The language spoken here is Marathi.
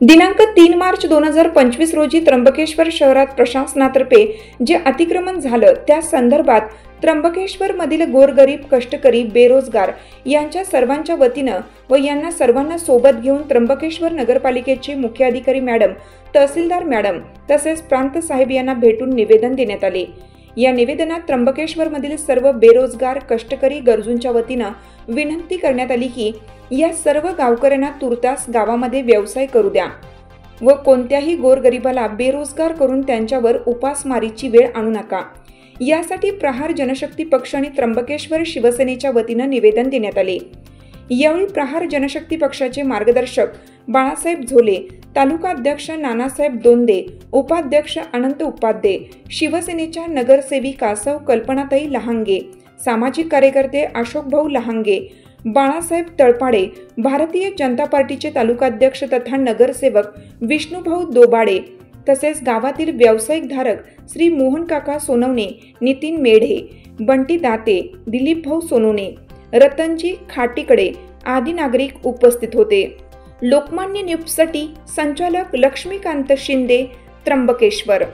दिनांक 3 मार्च 2025 रोजी त्र्यंबकेश्वर शहरात प्रशासनातर्फे जे अतिक्रमण झालं त्या संदर्भात त्र्यंबकेश्वर मधील गोरगरीब, कष्टकरी, बेरोजगार यांच्या सर्वांच्या वतीनं व यांना सर्वांना सोबत घेऊन त्र्यंबकेश्वर नगरपालिकेचे मुख्याधिकारी मॅडम, तहसीलदार मॅडम तसेच प्रांत साहेब यांना भेटून निवेदन देण्यात आले। या निवेदनात त्र्यंबकेश्वर मधील सर्व बेरोजगार, कष्टकरी, गरजूंच्या वतीनं विनंती करण्यात आली की या सर्व गावकऱ्यांना तुर्तास गावामध्ये व्यवसाय करू द्या व कोणत्याही गोरगरिबाला बेरोजगार करून त्यांच्यावर उपासमारीची वेळ आणू नका। यासाठी प्रहार जनशक्ती पक्ष आणि त्र्यंबकेश्वर शिवसेनेच्या वतीनं निवेदन देण्यात आले। यावेळी प्रहार जनशक्ती पक्षाचे मार्गदर्शक बाळासाहेब झोले, तालुका अध्यक्ष नानासाहेब दोंदे, उपाध्यक्ष अनंत उपाध्ये, शिवसेनेच्या नगरसेविका सौ कल्पनाताई लहांगे, सामाजिक कार्यकर्ते अशोकभाऊ लहांगे, बाळासाहेब तळपाडे, भारतीय जनता पार्टीचे तालुकाध्यक्ष तथा नगरसेवक विष्णुभाऊ दोबाडे तसेच गावातील व्यावसायिक धारक श्री मोहन काका सोनवणे, नितीन मेढे, बंटी दाते, दिलीप भाऊ सोनवणे, रतनजी खाटीकडे आदी नागरिक उपस्थित होते। लोकमान्य न्यूजसाठी संचालक लक्ष्मीकांत शिंदे, त्र्यंबकेश्वर।